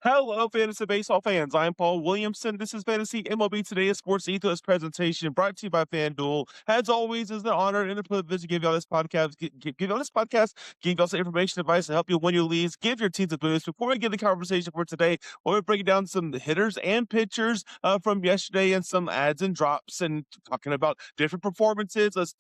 Hello, fantasy baseball fans. I'm Paul Williamson. This is Fantasy MLB Today, a Sports Ethos presentation brought to you by FanDuel. As always, it's an honor and a privilege to give y'all this podcast, give y'all some information, advice to help you win your leagues, give your teams a boost. Before we get the conversation for today, we're breaking down some hitters and pitchers from yesterday and some ads and drops and talking about different performances. Let's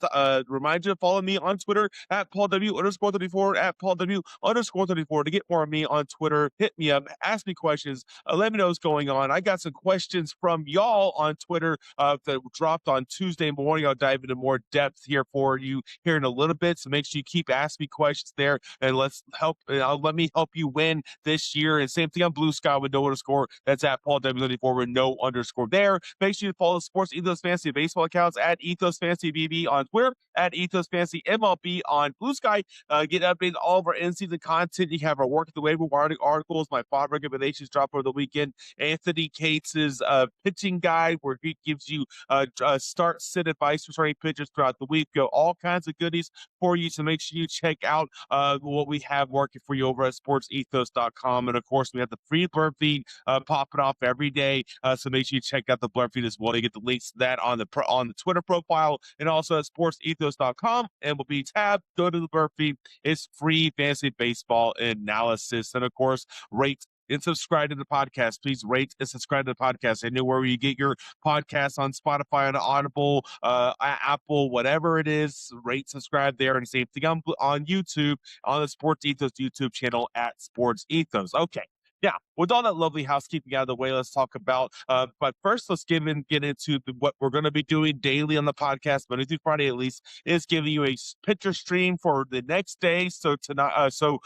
remind you to follow me on Twitter at PaulW_34, at PaulW_34 to get more of me on Twitter. Hit me up, ask me questions, let me know what's going on. I got some questions from y'all on Twitter that dropped on Tuesday morning. I'll dive into more depth here for you here in a little bit. So make sure you keep asking me questions there and let me help you win this year. And same thing on Bluesky with no underscore. That's at Paul W34 with no underscore there. Make sure you follow the Sports Ethos Fantasy Baseball accounts at Ethos Fantasy BB on Twitter, at Ethos Fantasy MLB on Bluesky. Get updated all of our in-season content. You have our work at the waiver wire articles, my 5 recommendations drop over the weekend, Anthony Cates' pitching guide, where he gives you start sit advice for starting pitchers throughout the week. Go all kinds of goodies for you. So make sure you check out what we have working for you over at sportsethos.com. And of course, we have the free blurb feed popping off every day. So make sure you check out the blurb feed as well. You get the links to that on the Twitter profile and also at sportsethos.com. MLB tab. Go to the blurb feed. It's free fantasy baseball analysis. And of course, rate and subscribe to the podcast. Please rate and subscribe to the podcast. Anywhere you get your podcasts on Spotify, on Audible, Apple, whatever it is, rate, subscribe there. And same thing on YouTube, on the Sports Ethos YouTube channel at Sports Ethos. Okay. Yeah, with all that lovely housekeeping out of the way, let's talk about. But first, let's get into what we're going to be doing daily on the podcast, Monday through Friday at least, is giving you a picture stream for the next day. So tonight, it's going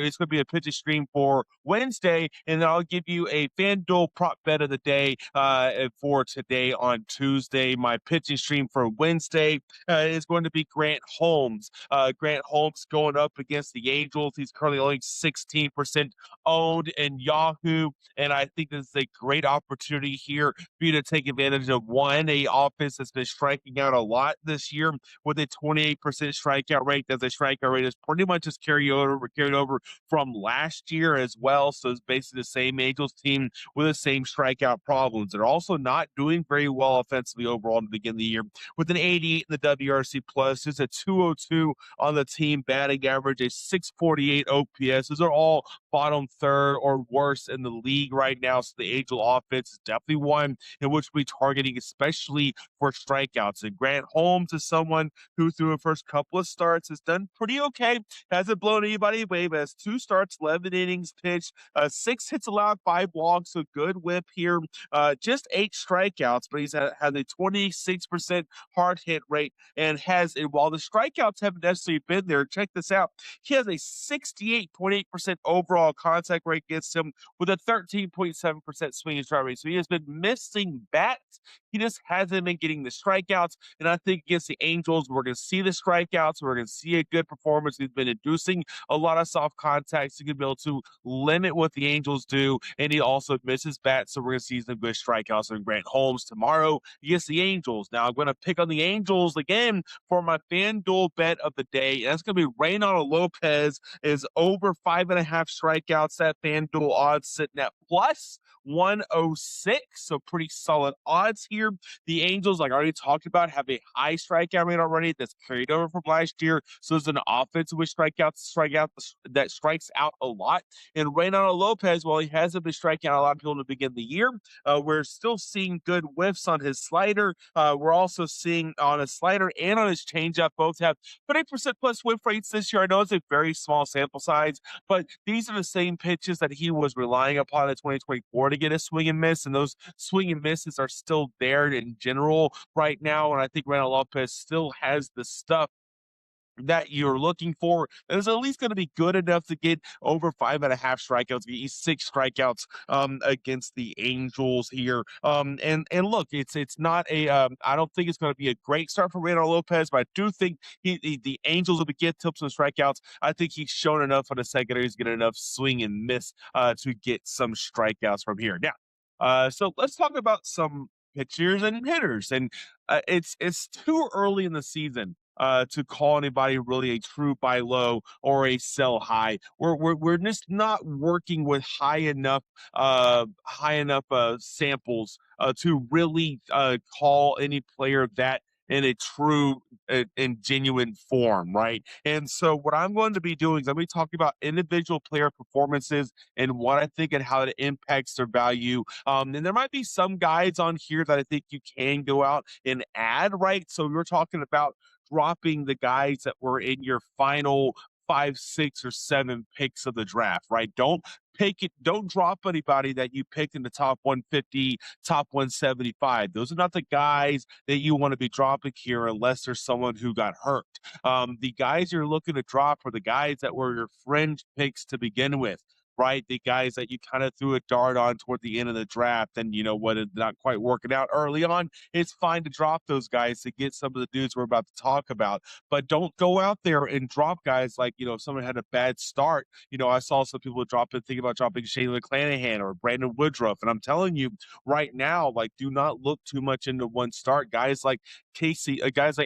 to be a picture stream for Wednesday, and then I'll give you a FanDuel prop bet of the day for today on Tuesday. My pitching stream for Wednesday is going to be Grant Holmes. Grant Holmes going up against the Angels. He's currently only 16% owned in Yahoo, and I think this is a great opportunity here for you to take advantage of a offense that's been striking out a lot this year with a 28% strikeout rate. That the strikeout rate is pretty much just carried over from last year as well. So it's basically the same Angels team with the same strikeout problems. They're also not doing very well offensively overall to begin the year with an 88 in the WRC plus. There's a 202 on the team batting average, a 648 OPS. Those are all bottom third or worse in the league right now. So the Angel offense is definitely one in which we're targeting, especially for strikeouts. And Grant Holmes is someone who, through the first couple of starts, has done pretty okay. Hasn't blown anybody away, but has 2 starts, 11 innings pitched, 6 hits allowed, 5 walks, so good whip here. Just 8 strikeouts, but he's had a 26% hard hit rate and while the strikeouts haven't necessarily been there, check this out. He has a 68.8% overall contact rate against him with a 13.7% swing and strike rate. So he has been missing bats. He just hasn't been getting the strikeouts. And I think against the Angels, we're going to see the strikeouts. We're going to see a good performance. He's been inducing a lot of soft contacts. He's going to be able to limit what the Angels do. And he also misses bats. So we're going to see some good strikeouts from Grant Holmes tomorrow against the Angels. Now I'm going to pick on the Angels again for my FanDuel bet of the day. And that's going to be Reynaldo Lopez is over 5.5 strikeouts. That FanDuel odds sitting at plus 106. So pretty solid odds here. The Angels, like I already talked about, have a high strikeout rate already that's carried over from last year. So there's an offense with strikeout that strikes out a lot. And Reynaldo Lopez, while he hasn't been striking out a lot of people to begin the year, we're still seeing good whiffs on his slider. We're also seeing on his slider and on his changeup both have 30% plus whiff rates this year. I know it's a very small sample size, but these are the same pitches that he was relying upon in 2024 to get a swing and miss, and those swing and misses are still there in general right now. And I think Reynaldo Lopez still has the stuff that you're looking for. Is at least going to be good enough to get over 5.5 strikeouts, get 6 strikeouts against the Angels here. And look, it's not I don't think it's going to be a great start for Reynaldo Lopez, but I do think the Angels will be get tips and strikeouts. I think he's shown enough on the secondary. He's getting enough swing and miss to get some strikeouts from here. Now, so let's talk about some pitchers and hitters. And it's too early in the season to call anybody really a true buy low or a sell high. We're just not working with high enough samples to really call any player that in a true and genuine form, right? And so what I'm going to be doing is I'm going to be talking about individual player performances and what I think and how it impacts their value. And there might be some guides on here that I think you can go out and add, right? So we're talking about dropping the guys that were in your final five, six, or seven picks of the draft, right? Don't drop anybody that you picked in the top 150, top 175. Those are not the guys that you want to be dropping here unless there's someone who got hurt. The guys you're looking to drop are the guys that were your fringe picks to begin with, right? The guys that you kind of threw a dart on toward the end of the draft and you know what, it's not quite working out early on. It's fine to drop those guys to get some of the dudes we're about to talk about, but don't go out there and drop guys like, if someone had a bad start. I saw some people think about dropping Shane McClanahan or Brandon Woodruff. And I'm telling you right now, like, do not look too much into one start. Guys like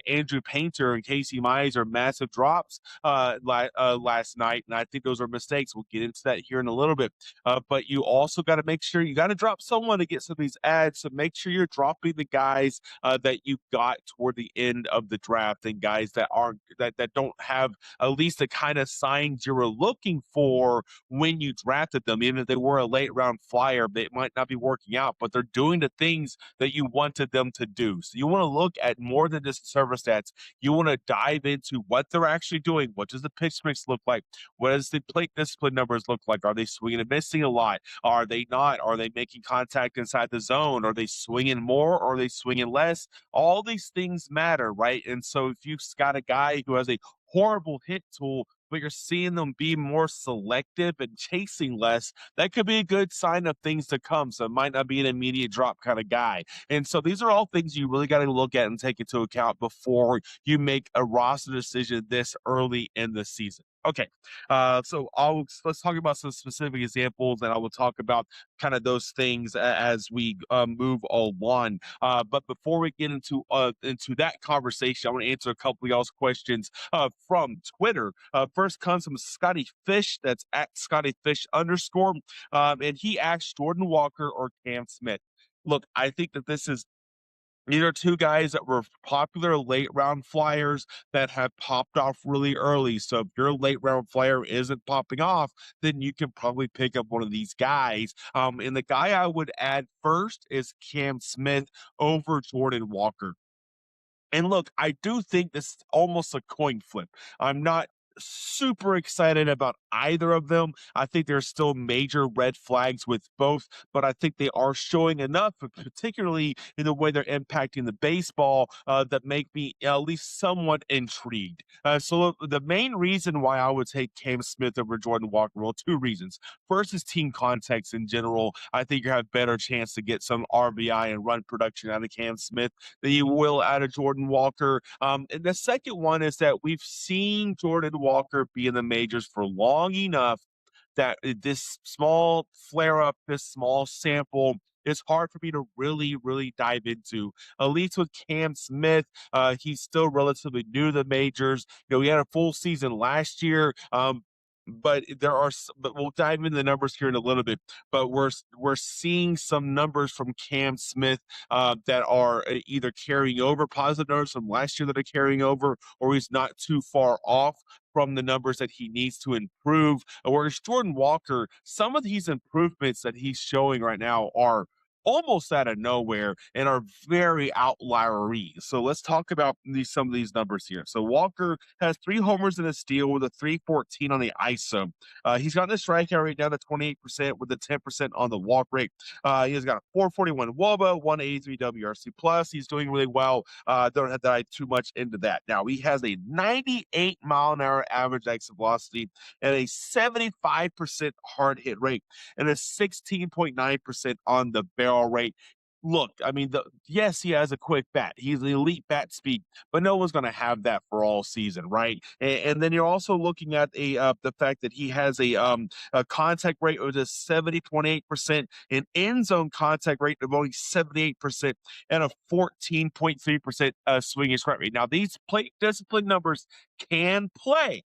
Andrew Painter and Casey Mize are massive drops last night. And I think those are mistakes. We'll get into that here in a little bit. But you also got to make sure you got to drop someone to get some of these ads. So make sure you're dropping the guys that you got toward the end of the draft and guys that don't have at least the kind of signs you were looking for when you drafted them. Even if they were a late round flyer, they might not be working out, but they're doing the things that you wanted them to do. So you want to look at more than just the server stats. You want to dive into what they're actually doing. What does the pitch mix look like? What does the plate discipline numbers look like? Are they swinging and missing a lot? Are they not? Are they making contact inside the zone? Are they swinging more? Or are they swinging less? All these things matter, right? And so if you've got a guy who has a horrible hit tool, but you're seeing them be more selective and chasing less, that could be a good sign of things to come. So it might not be an immediate drop kind of guy. And so these are all things you really got to look at and take into account before you make a roster decision this early in the season. Okay, let's talk about some specific examples, and I will talk about kind of those things as we move along. But before we get into that conversation, I want to answer a couple of y'all's questions from Twitter. First comes from Scotty Fish, that's at Scotty Fish _, and he asked Jordan Walker or Cam Smith. Look, I think that these are two guys that were popular late round flyers that have popped off really early. So if your late round flyer isn't popping off, then you can probably pick up one of these guys. And the guy I would add first is Cam Smith over Jordan Walker. And look, I do think this is almost a coin flip. I'm not super excited about either of them. I think there's still major red flags with both, but I think they are showing enough, particularly in the way they're impacting the baseball, that make me at least somewhat intrigued. So the main reason why I would take Cam Smith over Jordan Walker, well, two reasons. First is team context in general. I think you have better chance to get some RBI and run production out of Cam Smith than you will out of Jordan Walker. And the second one is that we've seen Jordan Walker be in the majors for long enough that this small flare up, this small sample, is hard for me to really, really dive into. At least with Cam Smith, he's still relatively new to the majors. He had a full season last year. But we'll dive into the numbers here in a little bit. But we're seeing some numbers from Cam Smith that are either carrying over, positive numbers from last year that are carrying over, or he's not too far off from the numbers that he needs to improve. Whereas Jordan Walker, some of these improvements that he's showing right now are almost out of nowhere and are very outliery. So let's talk about some of these numbers here. So Walker has 3 homers and a steal with a 314 on the ISO. He's got the strikeout rate down to 28% with a 10% on the walk rate. He has got a 441 WOBA, 183 WRC plus. He's doing really well. Don't have to dive too much into that. Now he has a 98 mile an hour average exit velocity and a 75% hard hit rate and a 16.9% on the barrel rate. look, I mean, yes, he has a quick bat. He's an elite bat speed, but no one's going to have that for all season, right? And then you're also looking at the fact that he has a contact rate of just 70.8%, an end zone contact rate of only 78%, and a 14.3% swinging strike rate. Now, these plate discipline numbers can play,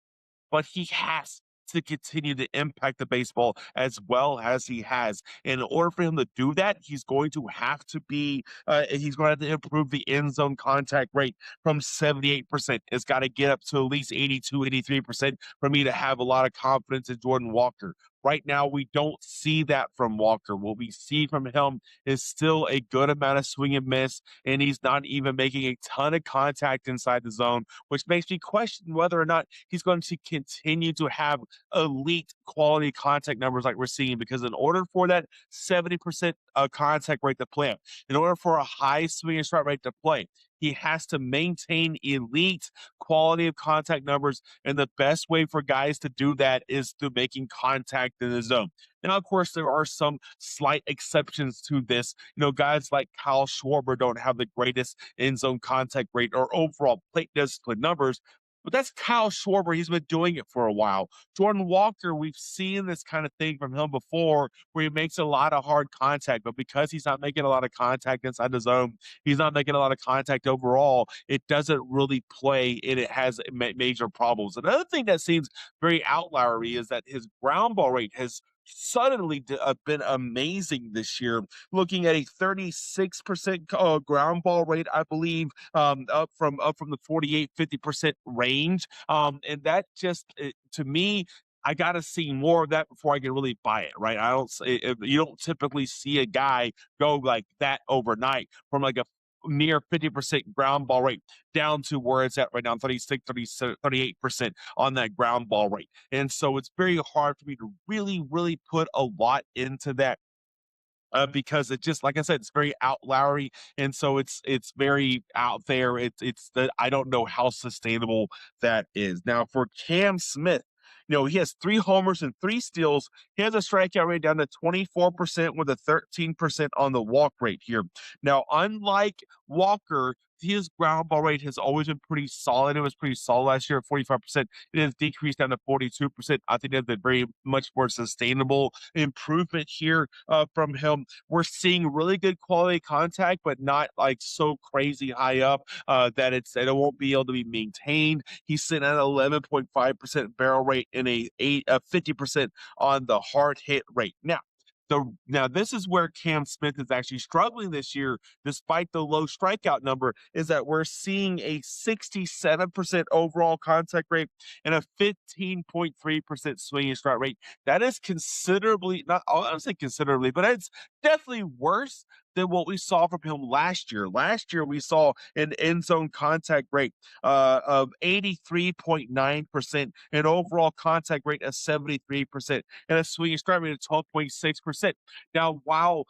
but he has to continue to impact the baseball as well as he has. In order for him to do that, he's going to have to he's going to have to improve the end zone contact rate from 78%. It's got to get up to at least 82, 83% for me to have a lot of confidence in Jordan Walker. Right now, we don't see that from Walker. What we see from him is still a good amount of swing and miss, and he's not even making a ton of contact inside the zone, which makes me question whether or not he's going to continue to have elite quality contact numbers like we're seeing. Because in order for that 70% contact rate to play, in order for a high swing and strike rate to play, he has to maintain elite quality of contact numbers. And the best way for guys to do that is through making contact in the zone. Now, of course, there are some slight exceptions to this. Guys like Kyle Schwarber don't have the greatest end zone contact rate or overall plate discipline numbers, but that's Kyle Schwarber. He's been doing it for a while. Jordan Walker, we've seen this kind of thing from him before where he makes a lot of hard contact, but because he's not making a lot of contact inside the zone, he's not making a lot of contact overall, it doesn't really play and it has major problems. Another thing that seems very outliery is that his ground ball rate has suddenly been amazing this year, looking at a 36% ground ball rate, I believe, up from the 48-50% range. And that just to me, I got to see more of that before I can really buy it, right? You don't typically see a guy go like that overnight from like a near 50% ground ball rate down to where it's at right now, 36, 37, 38% on that ground ball rate. And so it's very hard for me to really, really put a lot into that because it just like I said, it's very outliery, and so it's very out there. It's that I don't know how sustainable that is. Now for Cam Smith, he has 3 homers and 3 steals. He has a strikeout rate down to 24% with a 13% on the walk rate here. Now, unlike Walker, his ground ball rate has always been pretty solid. It was pretty solid last year at 45%. It has decreased down to 42%. I think that's a very much more sustainable improvement here from him. We're seeing really good quality contact, but not like so crazy high up that it won't be able to be maintained. He's sitting at 11.5% barrel rate and a 50% on the hard hit rate. Now this is where Cam Smith is actually struggling this year, despite the low strikeout number, is that we're seeing a 67% overall contact rate and a 15.3% swing and strike rate. That is considerably, not I don't say considerably, but it's definitely worse than what we saw from him last year. Last year we saw an end zone contact rate of 83.9%, an overall contact rate of 73%, and a swing and strike rate of 12.6%. Now, while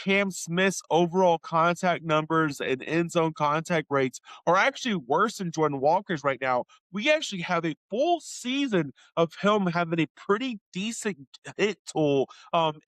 Cam Smith's overall contact numbers and end zone contact rates are actually worse than Jordan Walker's right now, we actually have a full season of him having a pretty decent hit tool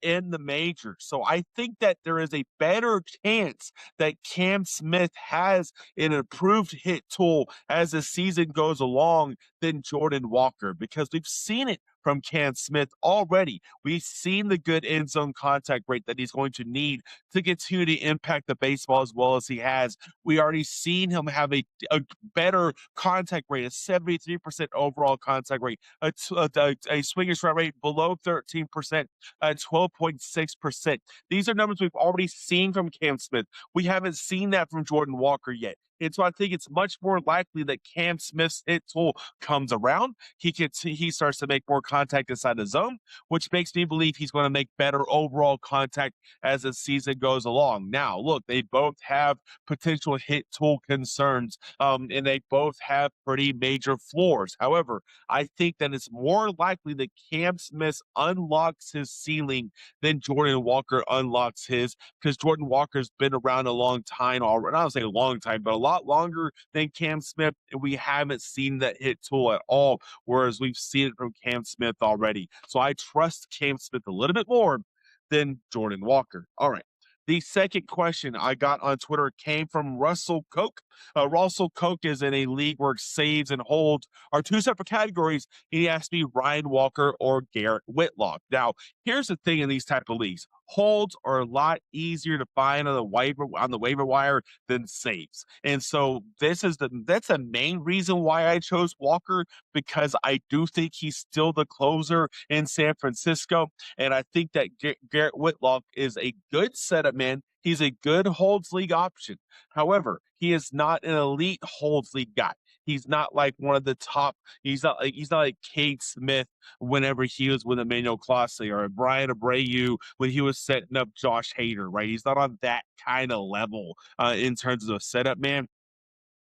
in the majors. So I think that there is a better chance that Cam Smith has an improved hit tool as the season goes along than Jordan Walker, because we've seen it from Cam Smith already. We've seen the good end zone contact rate that he's going to need to continue to impact the baseball as well as he has. We already seen him have a better contact rate, a 73% overall contact rate, a swing and strike rate below 13%, 12.6%. These are numbers we've already seen from Cam Smith. We haven't seen that from Jordan Walker yet. And so I think it's much more likely that Cam Smith's hit tool comes around. He starts to make more contact inside the zone, which makes me believe he's going to make better overall contact as the season goes along. Now, look, they both have potential hit tool concerns, and they both have pretty major floors. However, I think that it's more likely that Cam Smith unlocks his ceiling than Jordan Walker unlocks his, because Jordan Walker's been around a long time already. I don't say a long time, but a lot longer than Cam Smith, and we haven't seen that hit tool at all, whereas we've seen it from Cam Smith already. So I trust Cam Smith a little bit more than Jordan Walker. All right. The second question I got on Twitter came from Russell Koch. Russell Koch is in a league where saves and holds are two separate categories. He asked me Ryan Walker or Garrett Whitlock. Now, here's the thing in these type of leagues. Holds are a lot easier to find on the waiver wire than saves. And so that's the main reason why I chose Walker, because I do think he's still the closer in San Francisco. And I think that Garrett Whitlock is a good setup man. He's a good holds league option. However, he is not an elite holds league guy. He's not like one of the top. He's not like Cade Smith whenever he was with Emmanuel Clase, or Brian Abreu when he was setting up Josh Hader. Right? He's not on that kind of level in terms of a setup man.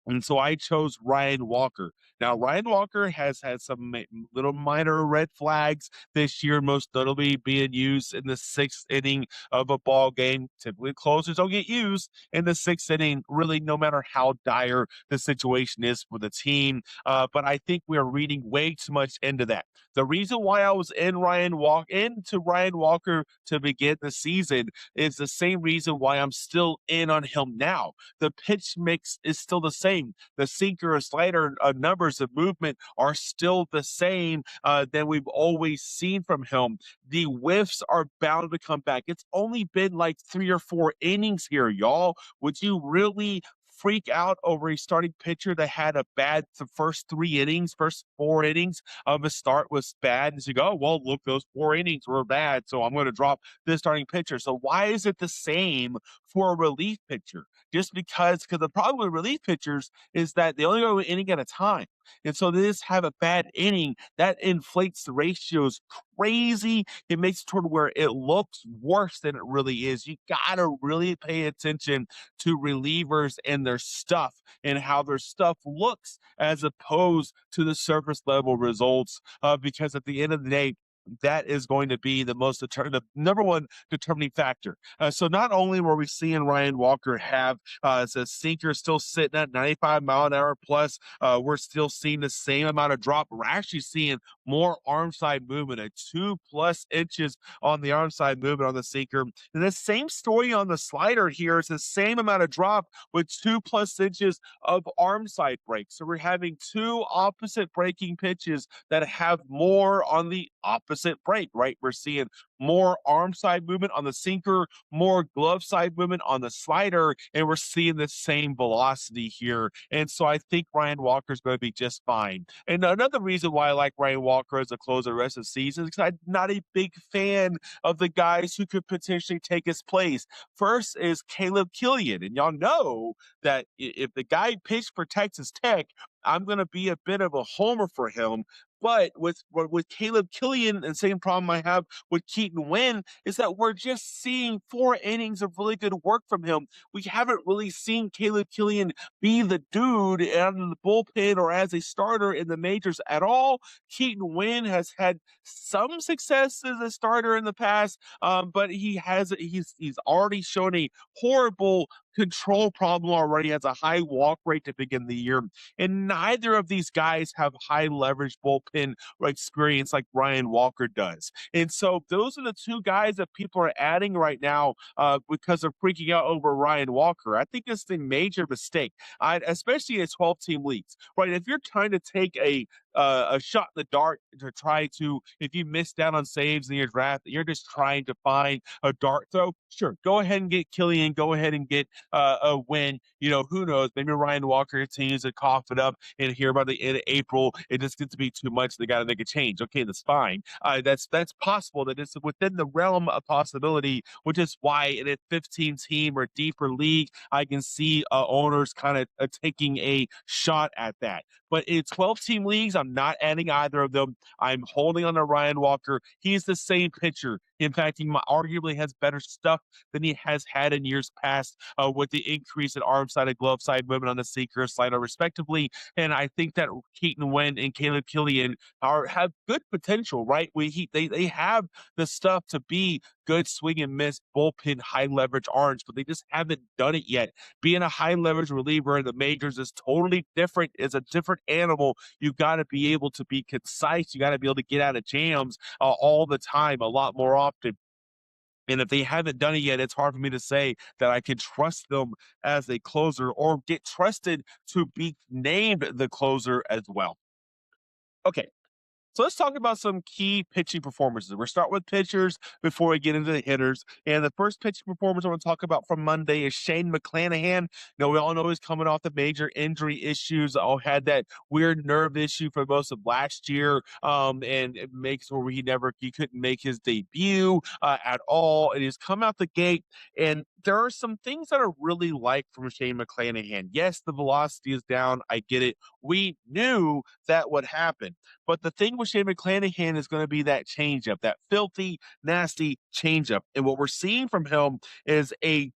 And so I chose Ryan Walker. Now, Ryan Walker has had some little minor red flags this year, most notably being used in the sixth inning of a ball game. Typically, closers don't get used in the sixth inning, really, no matter how dire the situation is for the team. But I think we are reading way too much into that. The reason why I was into Ryan Walker to begin the season is the same reason why I'm still in on him now. The pitch mix is still the same. The sinker or slider numbers of movement are still the same than we've always seen from him. The whiffs are bound to come back. It's only been like 3 or 4 innings here, y'all. Would you really freak out over a starting pitcher that had the first 3 innings, first 4 innings of a start was bad? And you go, oh, well, look, those 4 innings were bad, so I'm going to drop this starting pitcher. So why is it the same for a relief pitcher? Because the problem with relief pitchers is that they only go an inning at a time. And so they just have a bad inning that inflates the ratios crazy. It makes it toward where it looks worse than it really is. You gotta really pay attention to relievers and their stuff and how their stuff looks as opposed to the surface level results. Because at the end of the day, that is going to be the number one determining factor. So not only were we seeing Ryan Walker have the sinker still sitting at 95 mph plus, we're still seeing the same amount of drop. We're actually seeing more arm side movement at 2+ inches on the arm side movement on the sinker. And the same story on the slider here. It's the same amount of drop with 2+ inches of arm side break. So we're having two opposite breaking pitches that have more on the opposite break, right? We're seeing more arm side movement on the sinker, more glove side movement on the slider, and we're seeing the same velocity here. And so I think Ryan Walker is going to be just fine. And another reason why I like Ryan Walker as a closer the rest of the season is because I'm not a big fan of the guys who could potentially take his place. First is Caleb Killian, and y'all know that if the guy pitched for Texas Tech, I'm going to be a bit of a homer for him. But with Caleb Killian, and same problem I have with Keaton Wynn is that we're just seeing 4 innings of really good work from him. We haven't really seen Caleb Killian be the dude out in the bullpen or as a starter in the majors at all. Keaton Wynn has had some success as a starter in the past, but he's already shown a horrible control problem already, has a high walk rate to begin the year. And neither of these guys have high leverage bullpen experience like Ryan Walker does. And so those are the two guys that people are adding right now because they're freaking out over Ryan Walker. I think it's a major mistake, especially in 12-team leagues, right? If you're trying to take a shot in the dark to try to, if you miss down on saves in your draft, you're just trying to find a dart throw. Sure, go ahead and get Killian. Go ahead and get a win. You know, who knows? Maybe Ryan Walker continues to cough it up, and here by the end of April, it just gets to be too much. They got to make a change. Okay, that's fine. That's possible. That it's within the realm of possibility, which is why in a 15-team or deeper league, I can see owners kind of taking a shot at that. But in 12-team leagues, I'm not adding either of them. I'm holding on to Ryan Walker. He's the same pitcher. In fact, he arguably has better stuff than he has had in years past with the increase in arm side and glove side movement on the sinker slider, respectively. And I think that Keaton Wynn and Caleb Killian have good potential, right? They have the stuff to be good swing and miss bullpen high leverage arms, but they just haven't done it yet. Being a high leverage reliever in the majors is totally different. It's a different animal. You got to be able to be concise. You got to be able to get out of jams all the time, a lot more often. And if they haven't done it yet, it's hard for me to say that I can trust them as a closer or get trusted to be named the closer as well. Okay, so let's talk about some key pitching performances. We'll start with pitchers before we get into the hitters. And the first pitching performance I want to talk about from Monday is Shane McClanahan. We all know he's coming off the major injury issues. Oh, had that weird nerve issue for most of last year, and it makes where he couldn't make his debut at all. And he's come out the gate, and there are some things that I really like from Shane McClanahan. Yes, the velocity is down. I get it. We knew that would happen. But the thing with Shane McClanahan is going to be that changeup, that filthy, nasty changeup. And what we're seeing from him is a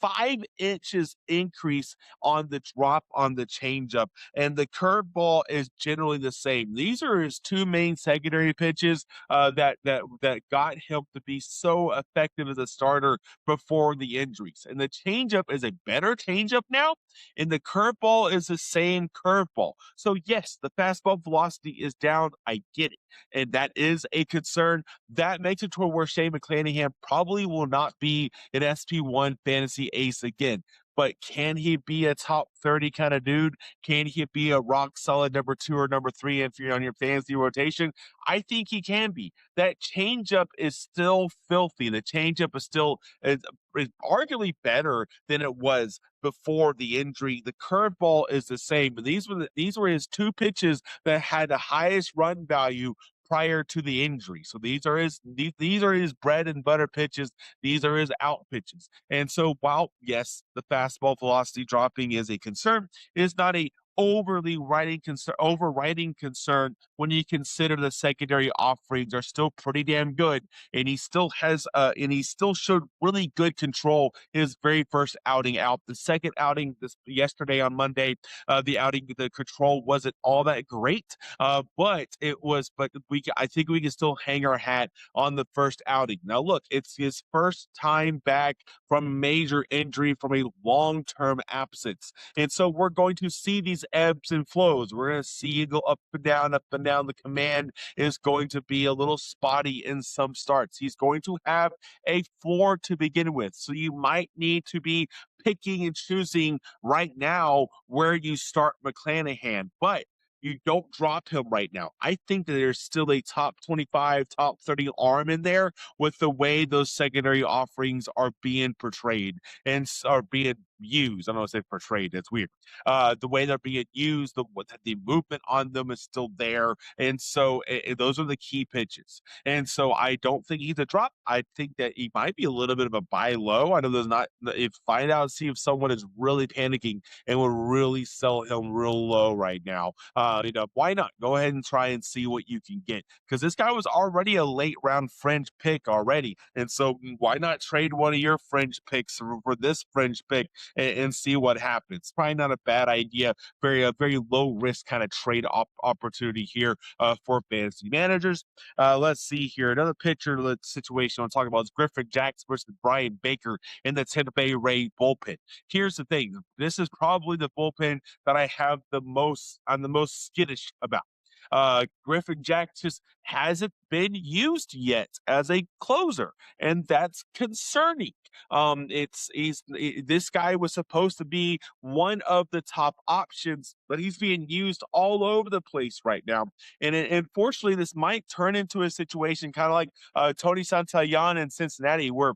5 inches increase on the drop on the changeup, and the curveball is generally the same. These are his two main secondary pitches that got him to be so effective as a starter before the injuries. And the changeup is a better changeup now, and the curveball is the same curveball. So yes, the fastball velocity is down. I get it, and that is a concern. That makes it to where Shane McClanahan probably will not be an SP1 fantasy ace again. But can he be a top 30 kind of dude? Can he be a rock solid number 2 or number 3 if you're on your fantasy rotation? I think he can be. That changeup is still filthy. The changeup is arguably better than it was before the injury. The curveball is the same, but these were his two pitches that had the highest run value prior to the injury. So these are his bread and butter pitches. These are his out pitches. And so while yes, the fastball velocity dropping is a concern, it is not a overriding concern when you consider the secondary offerings are still pretty damn good, and he still showed really good control his very first outing out. The second outing this yesterday on Monday, the control wasn't all that great, but I think we can still hang our hat on the first outing. Now look, it's his first time back from major injury, from a long-term absence. And so we're going to see these ebbs and flows. We're going to see you go up and down, up and down. The command is going to be a little spotty in some starts. He's going to have a floor to begin with. So you might need to be picking and choosing right now where you start McClanahan. But you don't drop him right now. I think that there's still a top 25, top 30 arm in there with the way those secondary offerings are being portrayed and are being used. I don't want to say portrayed. That's weird. The way they're being used, the movement on them is still there. And so those are the key pitches. And so I don't think he's a drop. I think that he might be a little bit of a buy low. I know there's not, if find out, see if someone is really panicking and will really sell him real low right now. Why not go ahead and try and see what you can get? Because this guy was already a late round fringe pick already. And so why not trade one of your fringe picks for this fringe pick and see what happens? Probably not a bad idea. Very low risk kind of trade opportunity here for fantasy managers. Let's see here. Another pitcher situation I want to talk about is Griffin Jax versus Brian Baker in the Tampa Bay Ray bullpen. Here's the thing. This is probably the bullpen that I'm the most skittish about. Griffin Jax just hasn't been used yet as a closer, and that's concerning. This guy was supposed to be one of the top options, but he's being used all over the place right now. And unfortunately, this might turn into a situation kind of like Tony Santillán in Cincinnati, where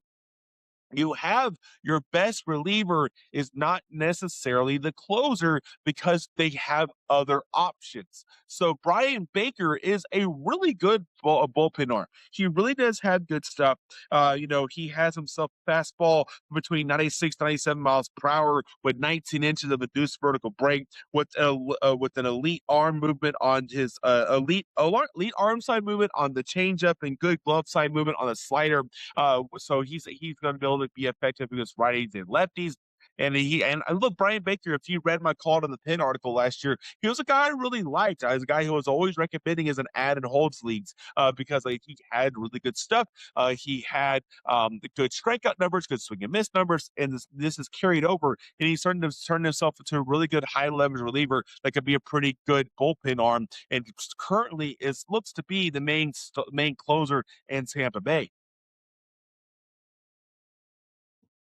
you have your best reliever is not necessarily the closer because they have other options. So Brian Baker is a really good bullpen arm. He really does have good stuff. He has himself fastball between 96, 97 miles per hour with 19 inches of induced vertical break with an elite arm movement on his elite arm side movement on the changeup and good glove side movement on the slider. So he's going to be able to be effective against righties and lefties. And look, Brian Baker, if you read my Call to the Pin article last year, he was a guy I really liked. I was a guy who was always recommending as an ad in holds leagues because like he had really good stuff. He had the good strikeout numbers, good swing and miss numbers, and this is carried over. And he's starting to turn himself into a really good high leverage reliever that could be a pretty good bullpen arm. And currently, is looks to be the main closer in Tampa Bay.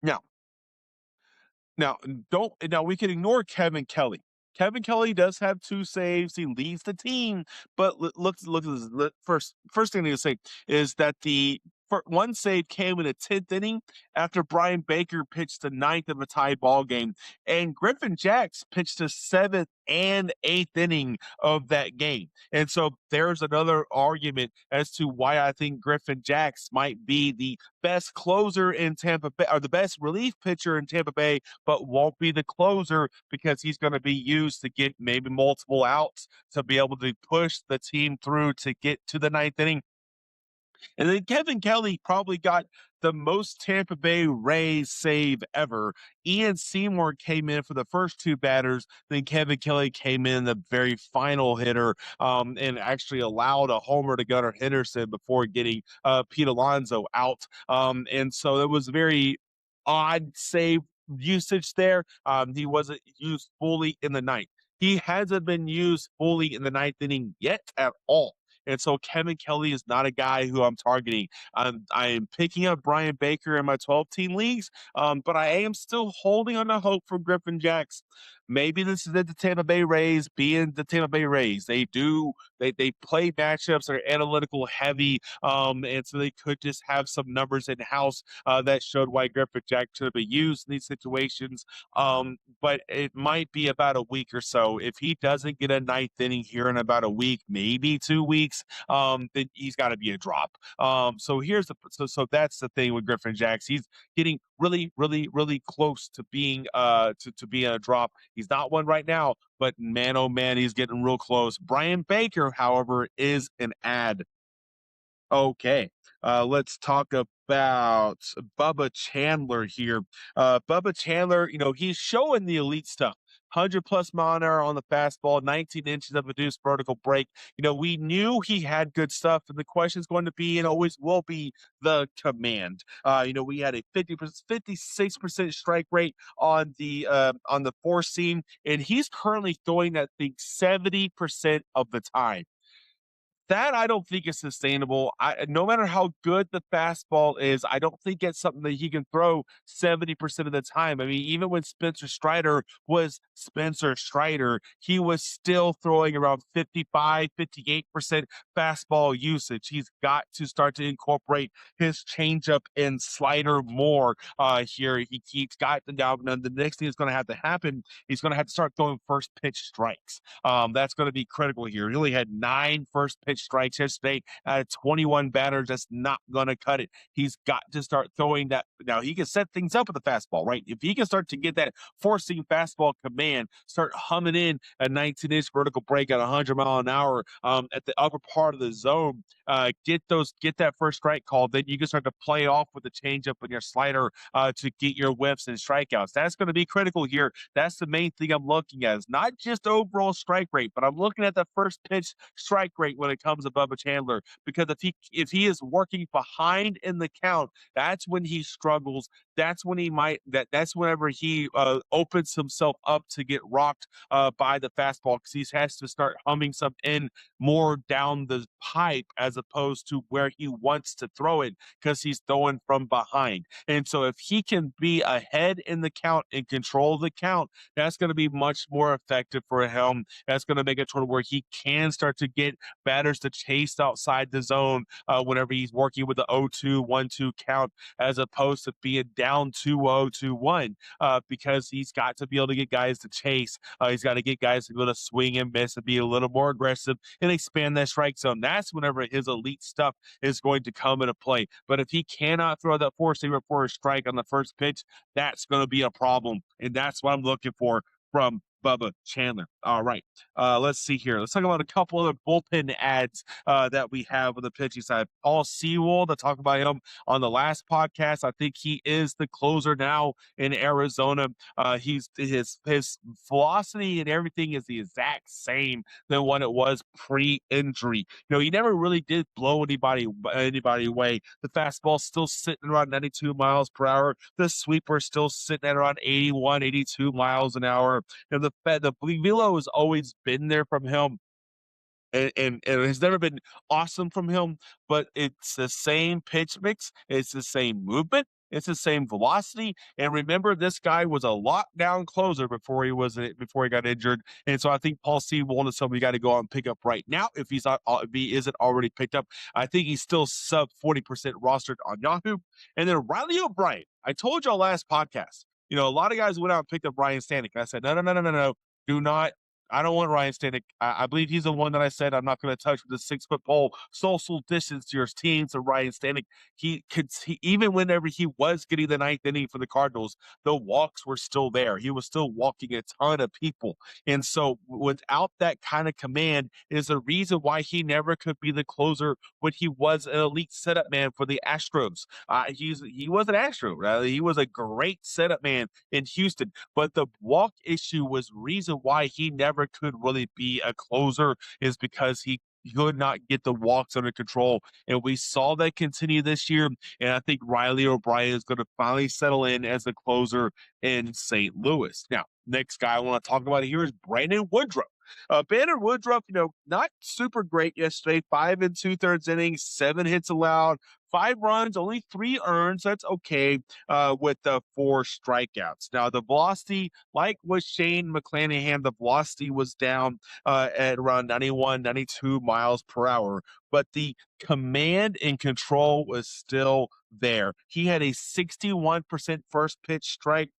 Now, now we can ignore Kevin Kelly. Kevin Kelly does have 2 saves. He leads the team, but look at this. First thing I need to say is that the one save came in the 10th inning after Brian Baker pitched the ninth of a tie ball game, and Griffin Jacks pitched the 7th and 8th inning of that game. And so there's another argument as to why I think Griffin Jacks might be the best closer in Tampa Bay, or the best relief pitcher in Tampa Bay, but won't be the closer because he's going to be used to get maybe multiple outs to be able to push the team through to get to the ninth inning. And then Kevin Kelly probably got the most Tampa Bay Rays save ever. Ian Seymour came in for the first 2 batters. Then Kevin Kelly came in the very final hitter and actually allowed a homer to Gunnar Henderson before getting Pete Alonso out. And so it was very odd save usage there. He wasn't used fully in the ninth. He hasn't been used fully in the ninth inning yet at all. And so Kevin Kelly is not a guy who I'm targeting. I am picking up Brian Baker in my 12-team leagues, but I am still holding on to hope for Griffin Jacks. Maybe this is the Tampa Bay Rays being the Tampa Bay Rays. They play matchups that are analytical heavy, and so they could just have some numbers in house that showed why Griffin Jacks should be used in these situations. But it might be about a week or so. If he doesn't get a ninth inning here in about a week, maybe 2 weeks, then he's got to be a drop. So that's the thing with Griffin Jacks. He's getting really, really, really close to being to being a drop. He's not one right now, but man, oh man, he's getting real close. Brian Baker, however, is an ad. Okay. Let's talk about Bubba Chandler here. Bubba Chandler, he's showing the elite stuff. 100 plus mile an hour on the fastball, 19 inches of reduced vertical break. We knew he had good stuff, and the question is going to be and always will be the command. We had a 56% strike rate on the four seam, and he's currently throwing that thing 70% of the time. That I don't think is sustainable. No matter how good the fastball is, I don't think it's something that he can throw 70% of the time. I mean, even when Spencer Strider was Spencer Strider, he was still throwing around 55, 58% fastball usage. He's got to start to incorporate his changeup and slider more here. He's got to now. The next thing that's going to have to happen, he's going to have to start throwing first pitch strikes. That's going to be critical here. He only had 9 first pitch strikes yesterday out of 21 batters. That's not going to cut it. He's got to start throwing that. Now, he can set things up with the fastball, right? If he can start to get that four-seam fastball command, start humming in a 19-inch vertical break at 100 mile an hour at the upper part of the zone, get that first strike call, then you can start to play off with the changeup and your slider to get your whiffs and strikeouts. That's going to be critical here. That's the main thing I'm looking at. It's not just overall strike rate, but I'm looking at the first pitch strike rate when it comes to Bubba Chandler, because if he is working behind in the count, that's when he struggles. That's when that's whenever he opens himself up to get rocked by the fastball, because he has to start humming some in more down the pipe as opposed to where he wants to throw it, because he's throwing from behind. And so if he can be ahead in the count and control the count, that's going to be much more effective for him. That's going to make it to where he can start to get batters to chase outside the zone whenever he's working with the 0-2, 1-2 count, as opposed to being down 2-0, 2-1, because he's got to be able to get guys to chase. He's got to get guys to be able to swing and miss and be a little more aggressive and expand that strike zone. That's whenever his elite stuff is going to come into play. But if he cannot throw that four-seamer for a strike on the first pitch, that's going to be a problem. And that's what I'm looking for from Bubba Chandler. All right. Let's see here. Let's talk about a couple other bullpen ads that we have on the pitching side. Paul Sewell, to talk about him on the last podcast. I think he is the closer now in Arizona. He's his velocity and everything is the exact same than what it was pre-injury. He never really did blow anybody away. The fastball's still sitting around 92 miles per hour. The sweeper's still sitting at around 81, 82 miles an hour. The velo has always been there from him, and it has never been awesome from him, but it's the same pitch mix, it's the same movement, it's the same velocity. And remember, this guy was a lockdown closer before he got injured. And so I think Paul Sewell is somebody you got to go out and pick up right now if if he isn't already picked up. I think he's still sub 40% rostered on Yahoo. And then Riley O'Brien. I told y'all last podcast. A lot of guys went out and picked up Ryan Stanek. And I said, no, no, no, no, no, no. Do not. I don't want Ryan Stanek. I believe he's the one that I said I'm not going to touch with a 6-foot pole. Social distance your team. So Ryan Stanek, even whenever he was getting the ninth inning for the Cardinals, the walks were still there. He was still walking a ton of people. And so without that kind of command is the reason why he never could be the closer when he was an elite setup man for the Astros. He was an Astro. Right? He was a great setup man in Houston, but the walk issue was reason why he never could really be a closer is because he could not get the walks under control. And we saw that continue this year. And I think Riley O'Brien is going to finally settle in as the closer in St. Louis. Now, next guy I want to talk about here is Brandon Woodruff. Brandon Woodruff, not super great yesterday. 5 2/3 innings, 7 hits allowed, 5 runs, only 3 earns. That's okay with the 4 strikeouts. Now, the velocity, like with Shane McClanahan, the velocity was down at around 91, 92 miles per hour, but the command and control was still there. He had a 61% first pitch strike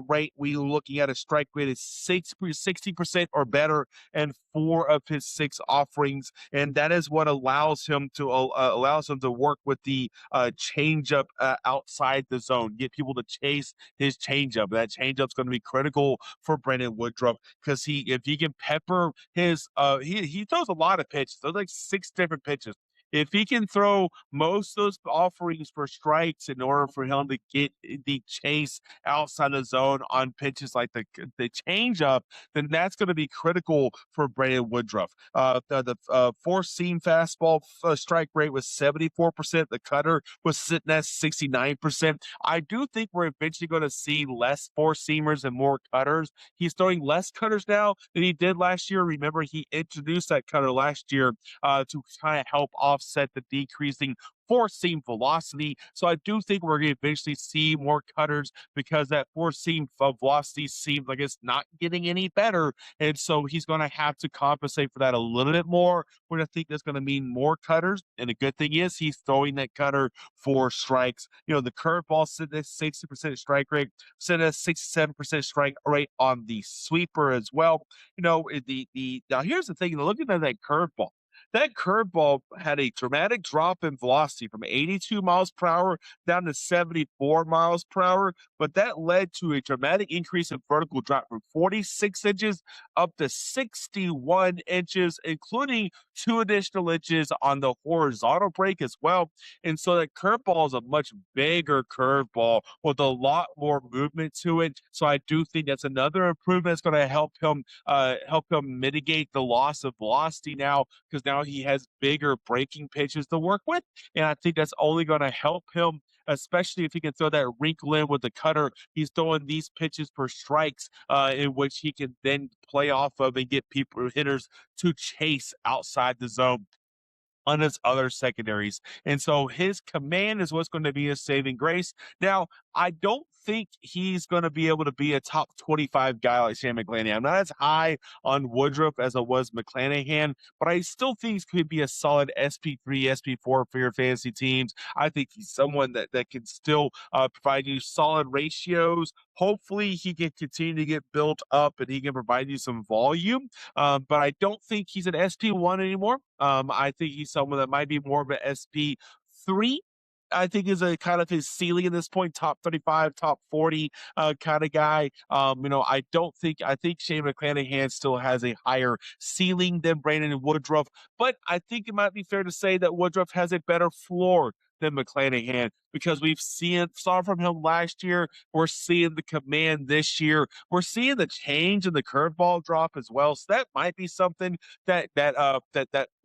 rate. We were looking at a strike rate of 60% or better, and 4 of his 6 offerings, and that is what allows him to work with the changeup outside the zone, get people to chase his changeup. That changeup's going to be critical for Brandon Woodruff because if he can pepper his he throws a lot of pitches. There's like 6 different pitches. If he can throw most of those offerings for strikes in order for him to get the chase outside the zone on pitches like the changeup, then that's going to be critical for Brandon Woodruff. The four-seam fastball strike rate was 74%. The cutter was sitting at 69%. I do think we're eventually going to see less four-seamers and more cutters. He's throwing less cutters now than he did last year. Remember, he introduced that cutter last year to kind of help offset the decreasing four-seam velocity. So I do think we're going to eventually see more cutters because that four-seam velocity seems like it's not getting any better. And so he's going to have to compensate for that a little bit more, which I think that's going to mean more cutters. And the good thing is he's throwing that cutter for strikes. The curveball sitting at 60% strike rate, sitting at 67% strike rate on the sweeper as well. Now here's the thing, looking at that curveball. That curveball had a dramatic drop in velocity from 82 miles per hour down to 74 miles per hour, but that led to a dramatic increase in vertical drop from 46 inches up to 61 inches, including 2 additional inches on the horizontal break as well. And so that curveball is a much bigger curveball with a lot more movement to it. So I do think that's another improvement that's going to help him mitigate the loss of velocity now, because now he has bigger breaking pitches to work with. And I think that's only going to help him, especially if he can throw that wrinkle in with the cutter. He's throwing these pitches for strikes in which he can then play off of and get hitters to chase outside the zone on his other secondaries. And so his command is what's going to be his saving grace. Now, I don't think he's going to be able to be a top 25 guy like Shane McClanahan. I'm not as high on Woodruff as I was McClanahan, but I still think he could be a solid SP3, SP4 for your fantasy teams. I think he's someone that can still provide you solid ratios. Hopefully he can continue to get built up and he can provide you some volume. But I don't think he's an SP1 anymore. I think he's someone that might be more of an SP3 I think is a kind of his ceiling at this point, top 35, top 40 kind of guy. I think Shane McClanahan still has a higher ceiling than Brandon Woodruff, but I think it might be fair to say that Woodruff has a better floor than McClanahan because saw from him last year. We're seeing the command this year. We're seeing the change in the curveball drop as well. So that might be something that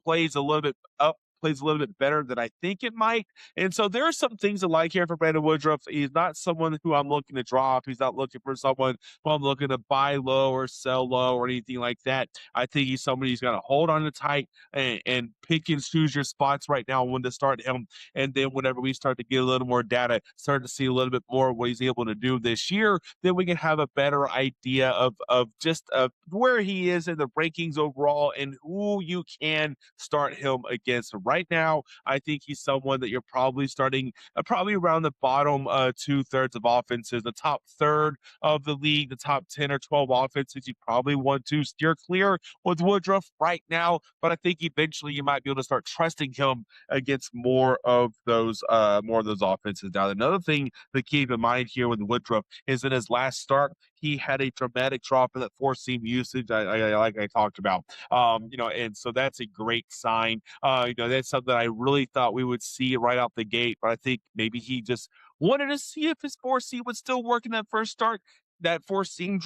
plays a little bit up plays a little bit better than I think it might. And so there are some things I like here for Brandon Woodruff. He's not someone who I'm looking to drop. He's not looking for someone who I'm looking to buy low or sell low or anything like that. I think he's somebody who's got to hold on to tight and pick and choose your spots right now when to start him. And then whenever we start to get a little more data, start to see a little bit more of what he's able to do this year, then we can have a better idea of just where he is in the rankings overall and who you can start him against. Right now, I think he's someone that you're probably starting probably around the bottom 2/3 of offenses, the top third of the league, the top 10 or 12 offenses. You probably want to steer clear with Woodruff right now, but I think eventually you might be able to start trusting him against more of those offenses. Now, another thing to keep in mind here with Woodruff is in his last start, he had a dramatic drop in that four-seam usage, like I talked about. And so that's a great sign. That's something I really thought we would see right out the gate, but I think maybe he just wanted to see if his four-seam would still work in that first start. That four-seam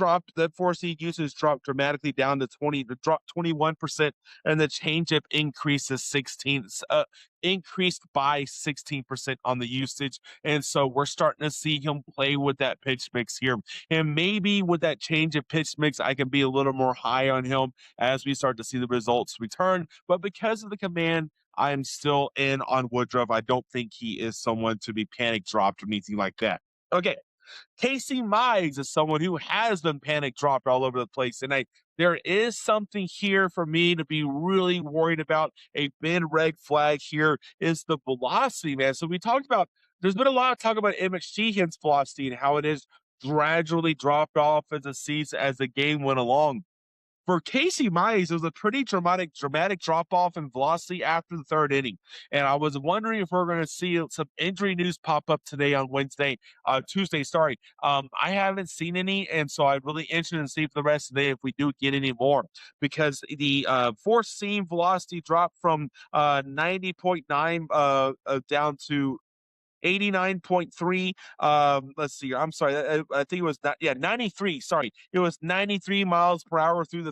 usage dropped dramatically down to 21%, and the changeup increased by 16% on the usage. And so we're starting to see him play with that pitch mix here. And maybe with that change of pitch mix, I can be a little more high on him as we start to see the results return. But because of the command, I'm still in on Woodruff. I don't think he is someone to be panic dropped or anything like that. Okay. Casey Mize is someone who has been panic dropped all over the place. And there is something here for me to be really worried about. A big red flag here is the velocity, man. So there's been a lot of talk about Emmett Sheehan's velocity and how it is gradually dropped off as the game went along. For Casey Mize, it was a pretty dramatic drop-off in velocity after the third inning. And I was wondering if we're going to see some injury news pop up today on Tuesday, sorry. I haven't seen any, and so I'm really interested to see for the rest of the day if we do get any more. Because the four-seam velocity dropped from 90.9 down to 89.3. Let's see. I'm sorry. I think it was 93. Sorry. It was 93 miles per hour through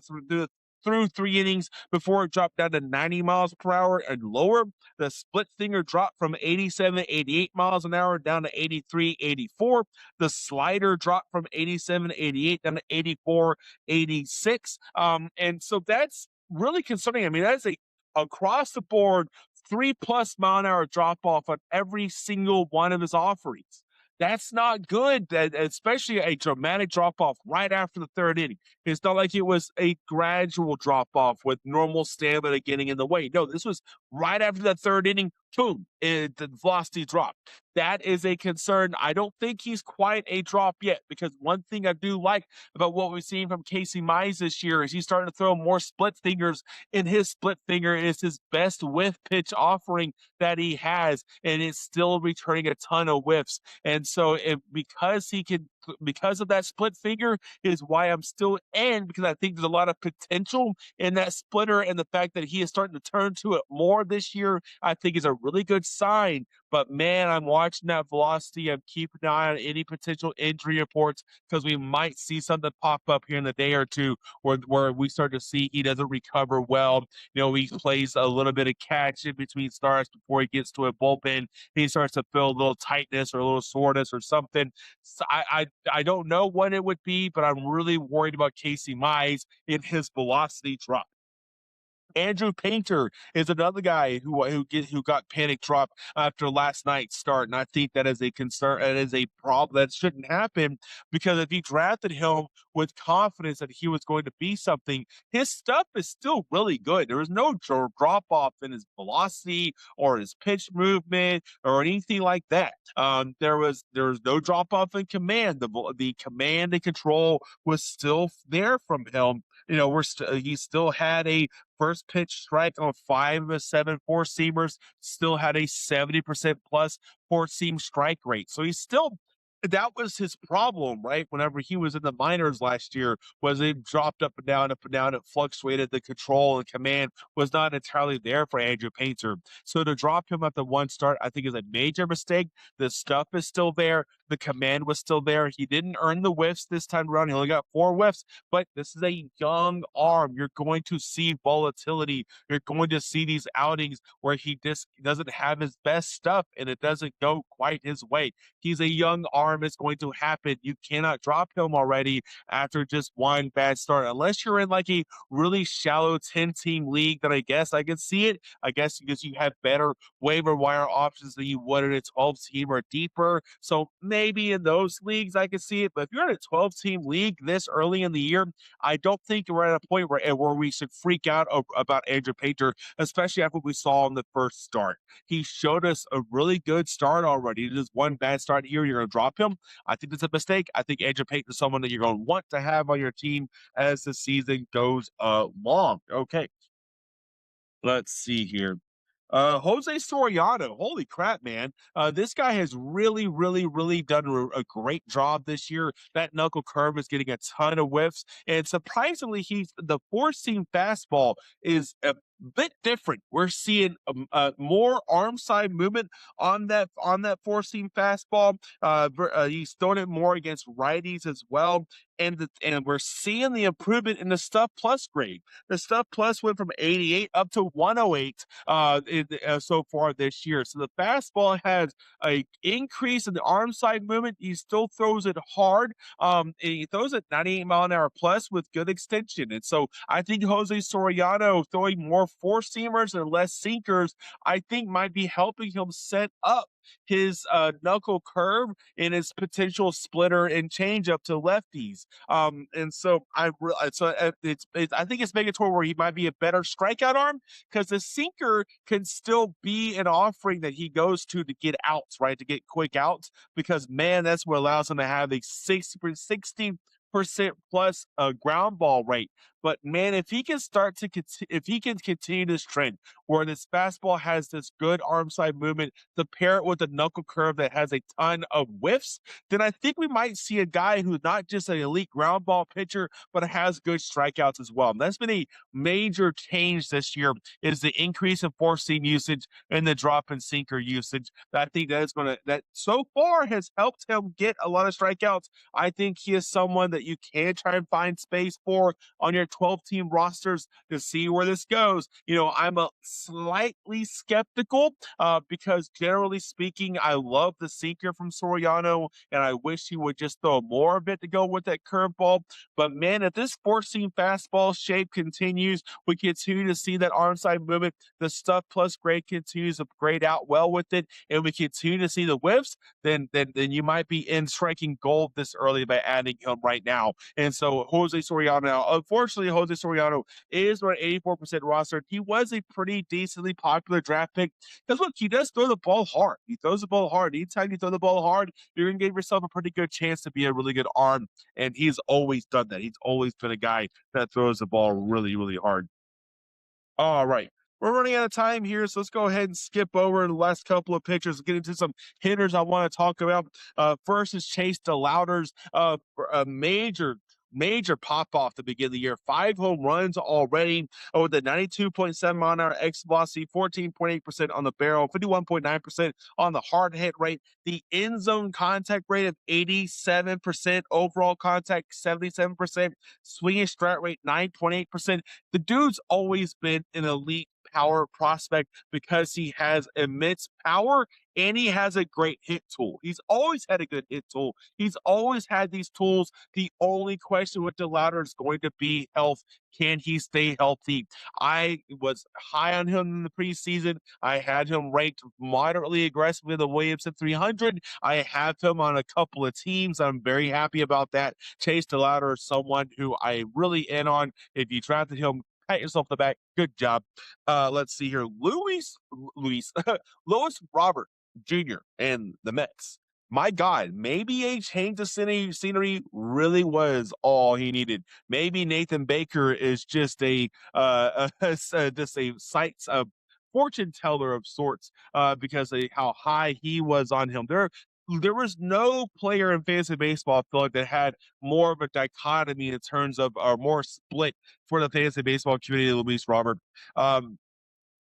three innings before it dropped down to 90 miles per hour and lower. The split finger dropped from 87, 88 miles an hour down to 83, 84. The slider dropped from 87, 88 down to 84, 86. And so that's really concerning. I mean, that's a across the board 3+ mile an hour drop off on every single one of his offerings. That's not good, especially a dramatic drop off right after the third inning. It's not like it was a gradual drop off with normal stamina getting in the way. No, this was right after that third inning. Boom, the velocity dropped. That is a concern. I don't think he's quite a drop yet because one thing I do like about what we've seen from Casey Mize this year is he's starting to throw more split fingers, and his split finger is his best whiff pitch offering that he has, and it's still returning a ton of whiffs. And so because of that split finger is why I'm still in, because I think there's a lot of potential in that splitter, and the fact that he is starting to turn to it more this year, I think is a really good sign. But man, I'm watching that velocity. I'm keeping an eye on any potential injury reports because we might see something pop up here in the day or two where we start to see he doesn't recover well. He plays a little bit of catch in between starts before he gets to a bullpen. He starts to feel a little tightness or a little soreness or something. So I don't know what it would be, but I'm really worried about Casey Mize in his velocity drop. Andrew Painter is another guy who got panic drop after last night's start, and I think that is a concern. That is a problem that shouldn't happen because if you drafted him with confidence that he was going to be something, his stuff is still really good. There was no drop off in his velocity or his pitch movement or anything like that. There was no drop off in command. The command and control was still there from him. He still had a first pitch strike on 5 of 7 four-seamers, still had a 70% plus four-seam strike rate. So he's still that was his problem, right? Whenever he was in the minors last year, was it dropped up and down, up and down. It fluctuated. The control and command was not entirely there for Andrew Painter. So to drop him at the one start, I think is a major mistake. The stuff is still there. The command was still there. He didn't earn the whiffs this time around. He only got 4 whiffs, but this is a young arm. You're going to see volatility. You're going to see these outings where he just doesn't have his best stuff and it doesn't go quite his way. He's a young arm. It's going to happen. You cannot drop him already after just one bad start, unless you're in like a really shallow 10-team league. That I guess I could see it. I guess because you have better waiver wire options than you would in a 12-team or deeper. So maybe in those leagues I could see it. But if you're in a 12-team league this early in the year, I don't think we're at a point where we should freak out about Andrew Painter, especially after what we saw in the first start. He showed us a really good start already. Just one bad start here, you're going to drop him. I think it's a mistake. I think Andrew Payton is someone that you're going to want to have on your team as the season goes along. Okay, let's see here. Jose Soriano, holy crap, man. This guy has really, really, really done a great job this year. That knuckle curve is getting a ton of whiffs. And surprisingly, the four-seam fastball is a bit different. We're seeing more arm side movement on that four-seam fastball. He's throwing it more against righties as well. And we're seeing the improvement in the stuff plus grade. The stuff plus went from 88 up to 108 so far this year. So the fastball has a increase in the arm side movement. He still throws it hard. And he throws it 98-mile-an-hour plus with good extension. And so I think Jose Soriano throwing more four seamers and less sinkers, I think might be helping him set up his knuckle curve and his potential splitter and changeup to lefties. And so I think it's making it to where he might be a better strikeout arm, because the sinker can still be an offering that he goes to get outs, right? To get quick outs, because man, that's what allows him to have a 60% plus ground ball rate. But man, if he can if he can continue this trend where this fastball has this good arm side movement, to pair it with a knuckle curve that has a ton of whiffs, then I think we might see a guy who's not just an elite ground ball pitcher, but has good strikeouts as well. And that's been a major change this year, is the increase in four seam usage and the drop in sinker usage. I think that so far has helped him get a lot of strikeouts. I think he is someone that you can try and find space for on your 12-team rosters to see where this goes. I'm a slightly skeptical because generally speaking, I love the sinker from Soriano, and I wish he would just throw more of it to go with that curveball. But man, if this four-seam fastball shape continues, we continue to see that arm side movement, the stuff plus grade continues to grade out well with it, and we continue to see the whiffs, then you might be in striking gold this early by adding him right now. And so Jose Soriano, unfortunately, Jose Soriano is on an 84% roster. He was a pretty decently popular draft pick because look, he does throw the ball hard. He throws the ball hard. Anytime you throw the ball hard, you're going to give yourself a pretty good chance to be a really good arm. And he's always done that. He's always been a guy that throws the ball really, really hard. All right. We're running out of time here, so let's go ahead and skip over the last couple of pictures and get into some hitters I want to talk about. First is Chase DeLauder's a major pop off to begin the year. 5 home runs already with the 92.7-mile-an-hour X velocity, 14.8% on the barrel, 51.9% on the hard hit rate, the end zone contact rate of 87%, overall contact 77%, swinging strike rate 9.8%. The dude's always been an elite power prospect because he has immense power and he has a great hit tool. He's always had a good hit tool. He's always had these tools. The only question with DeLauder is going to be health. Can he stay healthy? I was high on him in the preseason. I had him ranked moderately aggressively in the Williamson 300. I have him on a couple of teams. I'm very happy about that. Chase DeLauder is someone who I really in on. If you drafted him, pat yourself on the back. Good job. Let's see here. Louis Robert Jr. and the Mets. my God, maybe a change of scenery really was all he needed. Maybe Nathan Baker is just just a sights a fortune teller of sorts, because of how high he was on him. There was no player in fantasy baseball, I feel like, that had more of a dichotomy in terms of, or more split for the fantasy baseball community than Luis Robert. Um,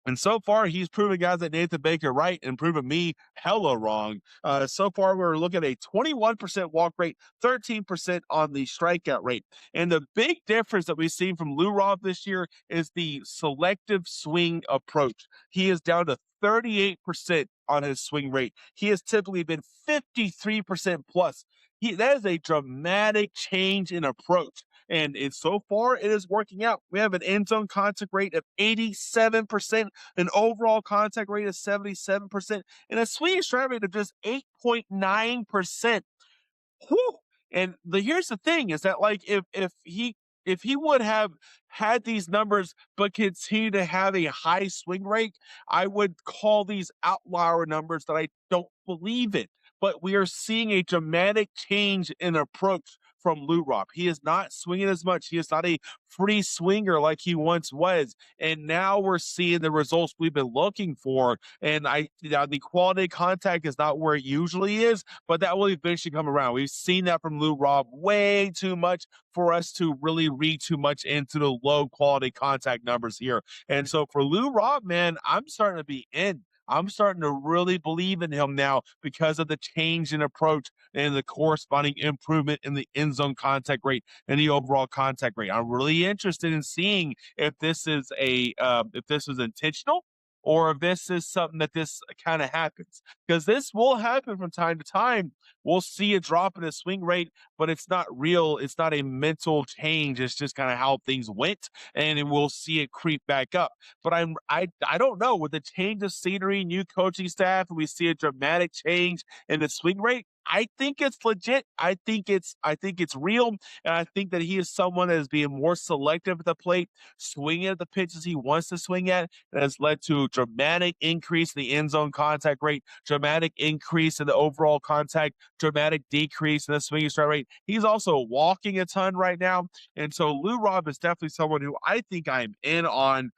and so far, he's proven guys like Nathan Baker right and proven me hella wrong. So far, we're looking at a 21% walk rate, 13% on the strikeout rate. And the big difference that we've seen from Lou Rob this year is the selective swing approach. He is down to 38% on his swing rate. He has typically been 53% plus. That is a dramatic change in approach. And so far, it is working out. We have an end zone contact rate of 87%, an overall contact rate of 77%, and a swinging strike rate of just 8.9%. Whew. And here's the thing is that, like, if he would have had these numbers but continue to have a high swing rate, I would call these outlier numbers that I don't believe in. But we are seeing a dramatic change in approach from Lou Rob. He is not swinging as much. He is not a free swinger like he once was. And now we're seeing the results we've been looking for. And the quality of contact is not where it usually is, but that will eventually come around. We've seen that from Lou Rob way too much for us to really read too much into the low quality contact numbers here. And so for Lou Rob, man, I'm starting to be in. I'm starting to really believe in him now because of the change in approach and the corresponding improvement in the end zone contact rate and the overall contact rate. I'm really interested in seeing if this is if this is intentional or if this is something that this kind of happens, because this will happen from time to time. We'll see a drop in the swing rate, but it's not real. It's not a mental change. It's just kind of how things went, and then we'll see it creep back up. But I don't know, with the change of scenery, new coaching staff, and we see a dramatic change in the swing rate. I think it's legit. I think it's real, and I think that he is someone that is being more selective at the plate, swinging at the pitches he wants to swing at. That has led to dramatic increase in the end zone contact rate, dramatic increase in the overall contact, dramatic decrease in the swinging strike rate. He's also walking a ton right now, and so Lou Rob is definitely someone who I think I'm in on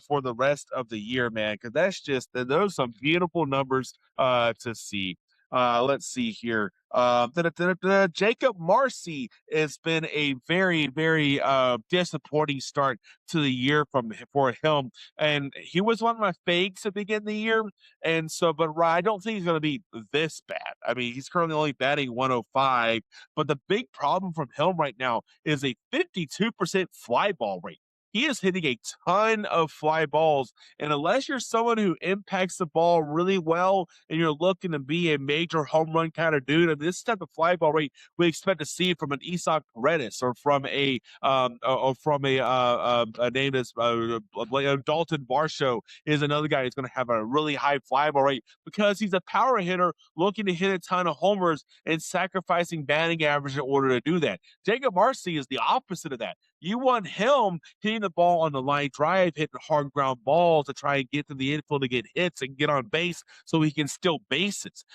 for the rest of the year, man. Because those are some beautiful numbers to see. Let's see here. Jacob Marcy has been a very, very disappointing start to the year for him, and he was one of my fakes to begin the year. And so, but I don't think he's going to be this bad. I mean, he's currently only batting 105, but the big problem from him right now is a 52% fly ball rate. He is hitting a ton of fly balls, and unless you're someone who impacts the ball really well and you're looking to be a major home run kind of dude, and this type of fly ball rate we expect to see from an Isak Paredes or from a name that's Dalton Varsho is another guy who's going to have a really high fly ball rate because he's a power hitter looking to hit a ton of homers and sacrificing batting average in order to do that. Jacob Marcy is the opposite of that. You want him hitting the ball on the line drive, hitting hard ground balls to try and get to the infield to get hits and get on base so he can steal bases.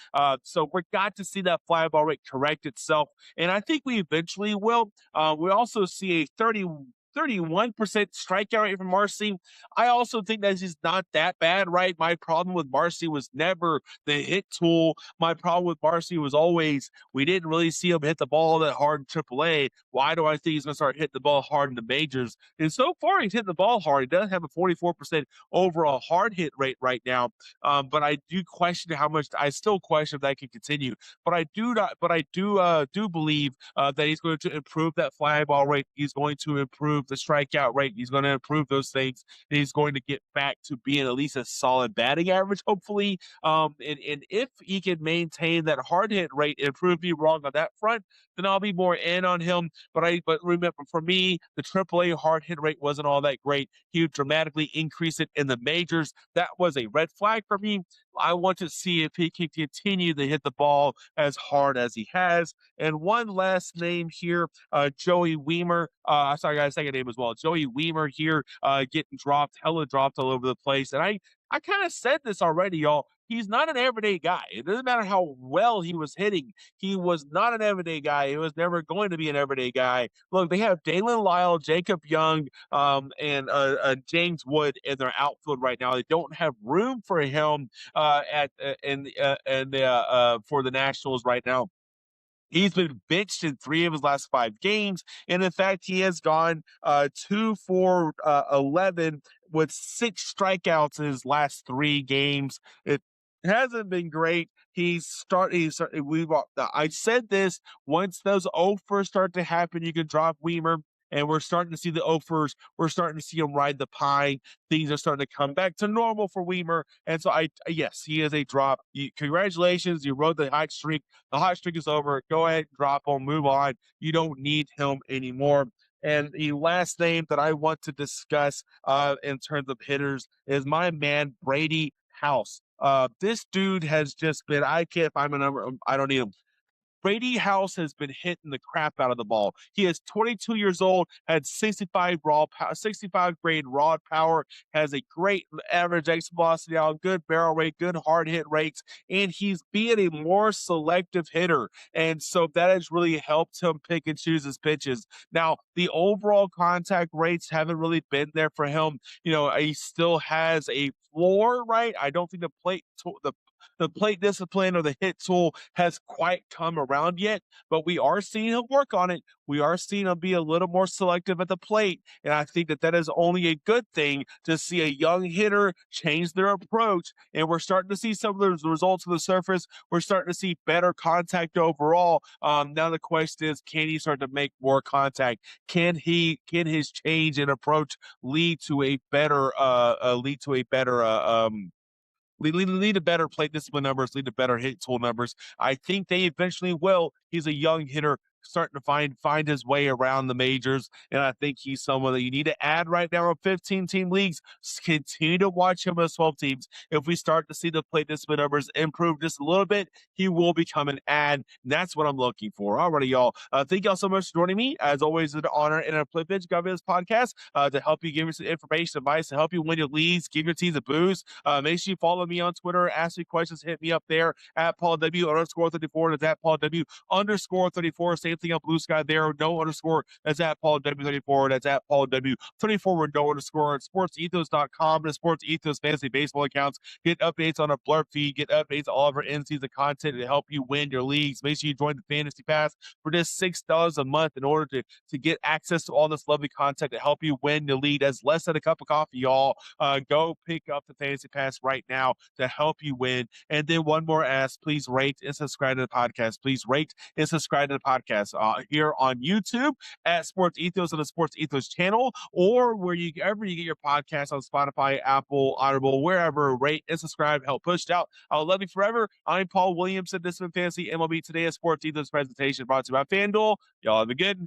So we've got to see that fly ball rate correct itself, and I think we eventually will. We also see a 31% strikeout rate from Marcy. I also think that he's not that bad, right? My problem with Marcy was never the hit tool. My problem with Marcy was always we didn't really see him hit the ball that hard in AAA. Why do I think he's going to start hitting the ball hard in the majors? And so far, he's hitting the ball hard. He does have a 44% overall hard hit rate right now. But I do question how much. I still question if that can continue. But I do not. But I do believe that he's going to improve that fly ball rate. He's going to improve the strikeout rate. He's going to improve those things. And he's going to get back to being at least a solid batting average, hopefully. And if he can maintain that hard hit rate and prove me wrong on that front, then I'll be more in on him. But remember, for me, the AAA hard hit rate wasn't all that great. He would dramatically increase it in the majors. That was a red flag for me. I want to see if he can continue to hit the ball as hard as he has. And one last name here, Joey Weimer. Sorry, I got a second name as well. Joey Weimer here, getting dropped, hella dropped all over the place. And I kind of said this already, y'all. he's not an everyday guy. It doesn't matter how well he was hitting. He was not an everyday guy. He was never going to be an everyday guy. Look, they have Dalen Lyle, Jacob Young, and James Wood in their outfield right now. They don't have room for him at in the for the Nationals right now. He's been benched in 3 of his last 5 games, and in fact, he has gone 2 for 11 with 6 strikeouts in his last 3 games. It hasn't been great. I said this, once those offers start to happen, you can drop Weimer, and we're starting to see the offers. We're starting to see him ride the pine. Things are starting to come back to normal for Weimer, and so yes, he is a drop. Congratulations, you rode the hot streak. The hot streak is over. Go ahead, drop him, move on. You don't need him anymore. And the last name that I want to discuss in terms of hitters is my man Brady House. This dude has just been. I can't find my number. I don't need him. Brady House has been hitting the crap out of the ball. He is 22 years old, had 65 grade raw power, has a great average exit velocity out, good barrel rate, good hard hit rates, and he's being a more selective hitter. And so that has really helped him pick and choose his pitches. Now, the overall contact rates haven't really been there for him. He still has a floor, right? I don't think the plate discipline or the hit tool has quite come around yet, but we are seeing him work on it. We are seeing him be a little more selective at the plate, and I think that is only a good thing to see a young hitter change their approach, and we're starting to see some of those results on the surface. We're starting to see better contact overall. Now the question is, can he start to make more contact? Can his change in approach lead to a better lead to better plate discipline numbers, lead to better hit tool numbers? I think they eventually will. He's a young hitter starting to find his way around the majors, and I think he's someone that you need to add right now on 15-team leagues. Continue to watch him as 12 teams. If we start to see the plate discipline numbers improve just a little bit, he will become an ad. And that's what I'm looking for. Alrighty, y'all. Thank y'all so much for joining me. As always, it's an honor and a privilege to come to this podcast to help you, give you some information, advice, to help you win your leagues, give your teams a boost. Make sure you follow me on Twitter, ask me questions, hit me up there at Paul W _34. That's at Paul W _34. Same thing on Bluesky there. No underscore. That's at Paul W34. That's at Paul W34 with no underscore. At sportsethos.com and Sports Ethos Fantasy Baseball accounts. Get updates on our blurb feed. Get updates on all of our in-season content to help you win your leagues. Make sure you join the Fantasy Pass for just $6 a month in order to get access to all this lovely content to help you win the league. That's less than a cup of coffee, y'all. Go pick up the Fantasy Pass right now to help you win. And then one more ask, please rate and subscribe to the podcast. Please rate and subscribe to the podcast here on YouTube at Sports Ethos on the Sports Ethos channel, or wherever you get your podcast on Spotify, Apple, Audible, wherever. Rate and subscribe, help push out. I'll love you forever. I'm Paul Williamson. This has been Fantasy MLB Today, a Sports Ethos presentation brought to you by FanDuel. Y'all have a good